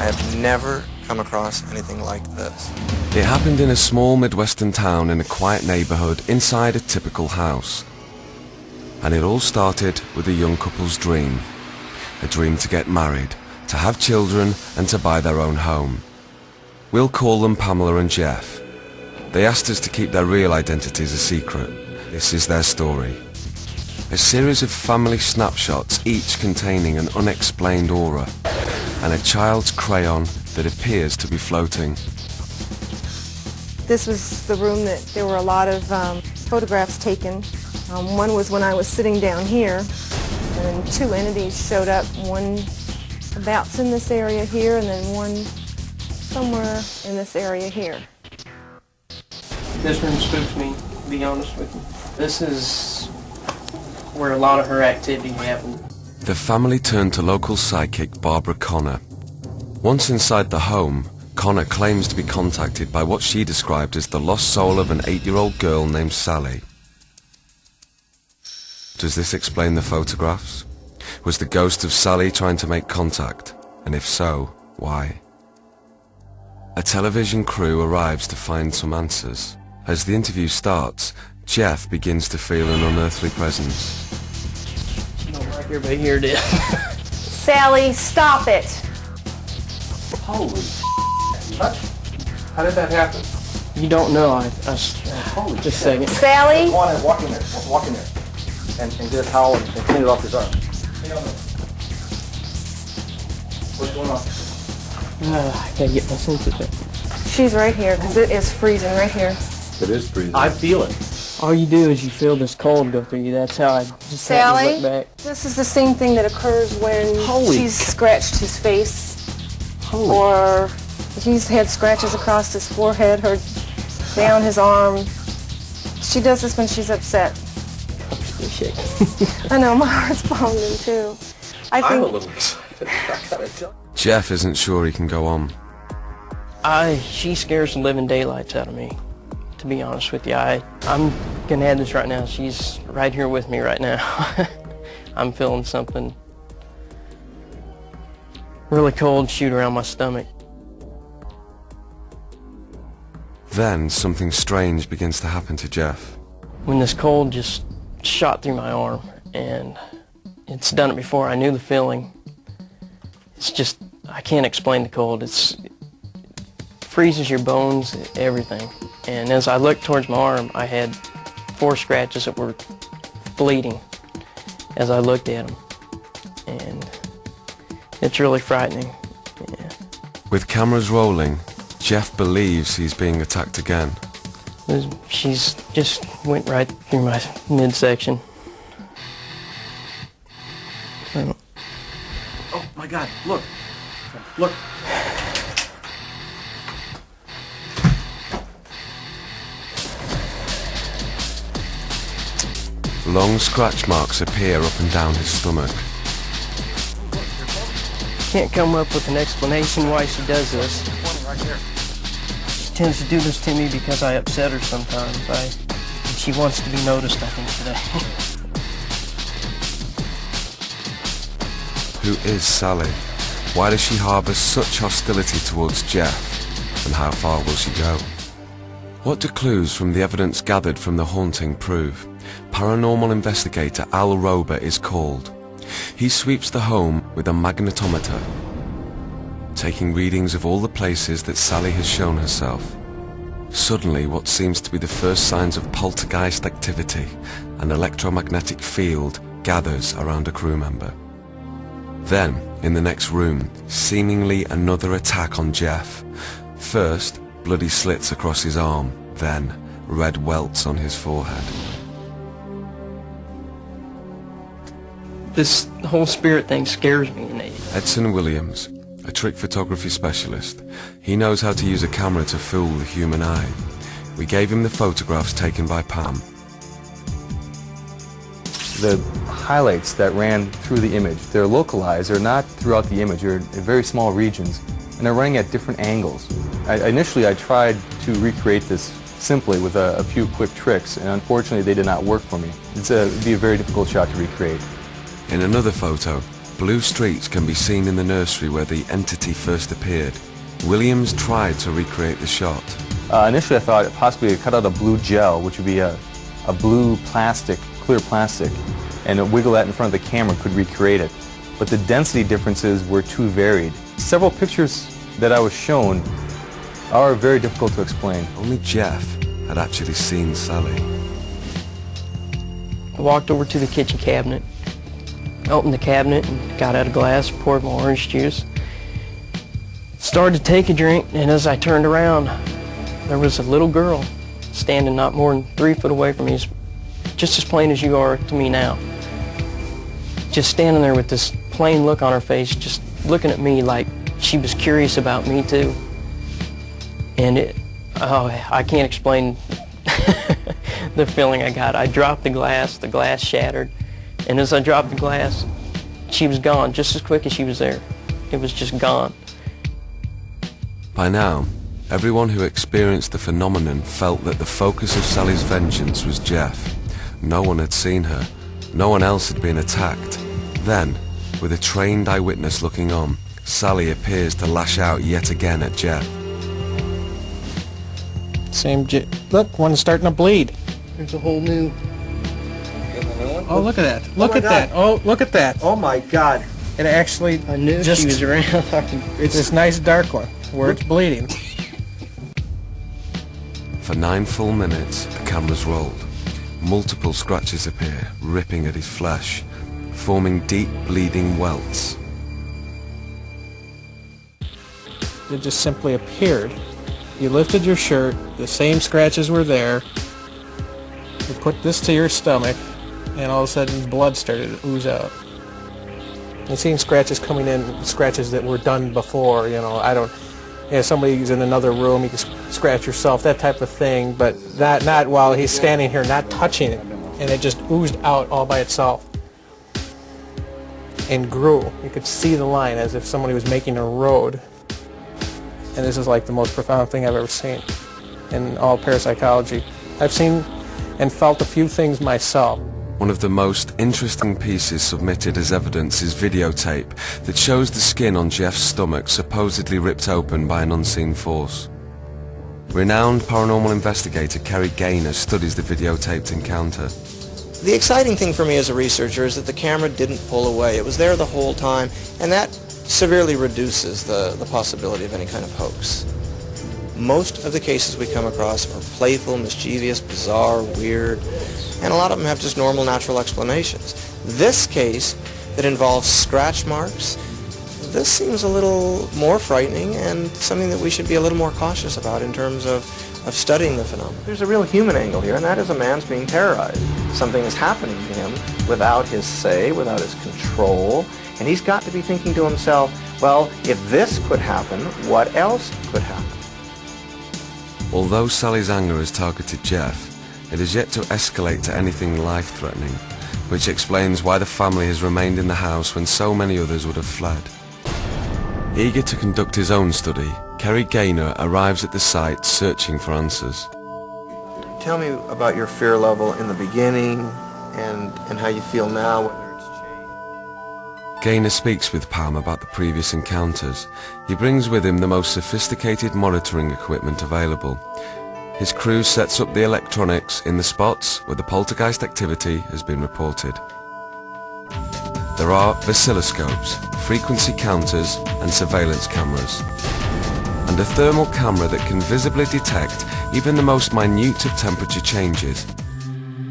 I have never come across anything like this. It happened in a small Midwestern town in a quiet neighborhood inside a typical house. And it all started with a young couple's dream. A dream to get married, to have children, and to buy their own home. We'll call them Pamela and Jeff. They asked us to keep their real identities a secret. This is their story. A series of family snapshots, each containing an unexplained aura, and a child's crayon that appears to be floating. This was the room that there were a lot of photographs taken. One was when I was sitting down here, and two entities showed up. One about in this area here, and then one somewhere in this area here. This room spooks me, to be honest with you. This is where a lot of her activity happened. The family turned to local psychic Barbara Connor. Once inside the home, Connor claims to be contacted by what she described as the lost soul of an 8-year-old girl named Sally. Does this explain the photographs? Was the ghost of Sally trying to make contact? And if so, why? A television crew arrives to find some answers. As the interview starts, Jeff begins to feel an unearthly presence. I don't like everybody here, did. Sally, stop it! Holy what? How did that happen? You don't know. Holy just a second. Sally? Walk in there. Walk in there. And get a towel and clean it off his arm. What's going on? I gotta get my senses up. She's right here, because it is freezing right here. It is freezing. I feel it. All you do is you feel this cold go through you. That's how I just Sally, look back. this is the same thing that occurs when she's scratched his face. Holy. Or he's had scratches across his forehead or down his arm. She does this when she's upset. I'm still shaking. I know, my heart's pounding too. I'm a little excited. I gotta tell you. Jeff isn't sure he can go on. She scares the living daylights out of me, to be honest with you. I'm gonna add this right now. She's right here with me right now. I'm feeling something really cold shoot around my stomach. Then something strange begins to happen to Jeff. When this cold just shot through my arm, and it's done it before. I knew the feeling. It's just, I can't explain the cold. It freezes your bones, everything. And as I looked towards my arm, I had 4 scratches that were bleeding as I looked at them. And it's really frightening. Yeah. With cameras rolling, Jeff believes he's being attacked again. She's just went right through my midsection. Oh my God! Look! Look! Long scratch marks appear up and down his stomach. Can't come up with an explanation why she does this. She tends to do this to me because I upset her sometimes. And she wants to be noticed, I think, today. Who is Sally? Why does she harbor such hostility towards Jeff? And how far will she go? What do clues from the evidence gathered from the haunting prove? Paranormal investigator Al Rober is called. He sweeps the home with a magnetometer, taking readings of all the places that Sally has shown herself. Suddenly, what seems to be the first signs of poltergeist activity, an electromagnetic field, gathers around a crew member. Then, in the next room, seemingly another attack on Jeff. First, bloody slits across his arm, then red welts on his forehead. This whole spirit thing scares me. Edson Williams, a trick photography specialist. He knows how to use a camera to fool the human eye. We gave him the photographs taken by Pam. The highlights that ran through the image, they're localized, they're not throughout the image, they're in very small regions, and they're running at different angles. Initially I tried to recreate this simply with a few quick tricks, and unfortunately they did not work for me. It'd be a very difficult shot to recreate. In another photo, Blue streaks can be seen in the nursery where the entity first appeared. Williams tried to recreate the shot. Initially I thought possibly I cut out a blue gel, which would be a blue plastic, clear plastic, and wiggle that in front of the camera could recreate it. But the density differences were too varied. Several pictures that I was shown are very difficult to explain. Only Jeff had actually seen Sally. I walked over to the kitchen cabinet, opened the cabinet and got out a glass, poured my orange juice. Started to take a drink, and as I turned around, there was a little girl standing not more than 3 foot away from me, just as plain as you are to me now. Just standing there with this plain look on her face, just looking at me like she was curious about me too. And I can't explain the feeling I got. I dropped the glass shattered, and as I dropped the glass, she was gone just as quick as she was there. It was just gone. By now, everyone who experienced the phenomenon felt that the focus of Sally's vengeance was Jeff. No one had seen her. No one else had been attacked. Then, with a trained eyewitness looking on, Sally appears to lash out yet again at Jeff. Look, one's starting to bleed. There's a whole new... Oh, look at that. Look at that. Oh, look at that. Oh my God. It actually I knew just, she was around. it's this nice dark one where it's bleeding. For 9 full minutes, the cameras rolled. Multiple scratches appear, ripping at his flesh, forming deep bleeding welts. It just simply appeared. You lifted your shirt, the same scratches were there. You put this to your stomach, and all of a sudden blood started to ooze out. You've seen scratches coming in, scratches that were done before, somebody's in another room, you can scratch yourself, that type of thing, but not while he's standing here, not touching it, and it just oozed out all by itself and grew. You could see the line as if somebody was making a road. And this is like the most profound thing I've ever seen in all parapsychology. I've seen and felt a few things myself. One of the most interesting pieces submitted as evidence is videotape that shows the skin on Jeff's stomach supposedly ripped open by an unseen force. Renowned paranormal investigator Kerry Gaynor studies the videotaped encounter. The exciting thing for me as a researcher is that the camera didn't pull away. It was there the whole time, and that severely reduces the possibility of any kind of hoax. Most of the cases we come across are playful, mischievous, bizarre, weird, and a lot of them have just normal, natural explanations. This case that involves scratch marks, this seems a little more frightening and something that we should be a little more cautious about in terms of studying the phenomenon. There's a real human angle here, and that is a man's being terrorized. Something is happening to him without his say, without his control, and he's got to be thinking to himself, well, if this could happen, what else could happen? Although Sally's anger has targeted Jeff, it has yet to escalate to anything life-threatening, which explains why the family has remained in the house when so many others would have fled. Eager to conduct his own study, Kerry Gaynor arrives at the site searching for answers. Tell me about your fear level in the beginning and how you feel now, whether it's changed. Gaynor speaks with Pam about the previous encounters. He brings with him the most sophisticated monitoring equipment available. His crew sets up the electronics in the spots where the poltergeist activity has been reported. There are oscilloscopes, frequency counters and surveillance cameras, and a thermal camera that can visibly detect even the most minute of temperature changes.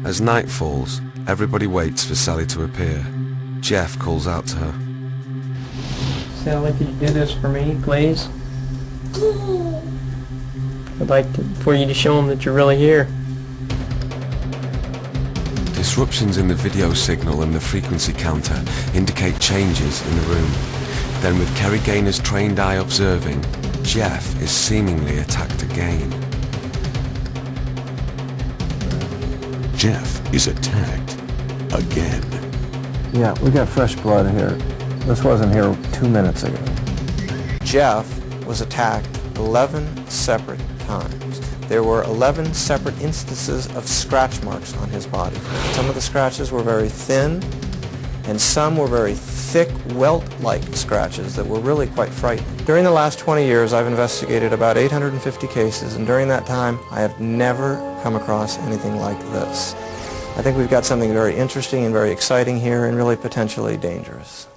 As night falls, everybody waits for Sally to appear. Jeff calls out to her. Sally, could you do this for me, please? I'd like for you to show them that you're really here. Disruptions in the video signal and the frequency counter indicate changes in the room. Then with Kerry Gaynor's trained eye observing, Jeff is seemingly attacked again. Jeff is attacked again. Yeah, we got fresh blood here. This wasn't here 2 minutes ago. Jeff was attacked 11 separate times. There were 11 separate instances of scratch marks on his body. Some of the scratches were very thin, and some were very thick, welt-like scratches that were really quite frightening. During the last 20 years, I've investigated about 850 cases, and during that time, I have never come across anything like this. I think we've got something very interesting and very exciting here, and really potentially dangerous.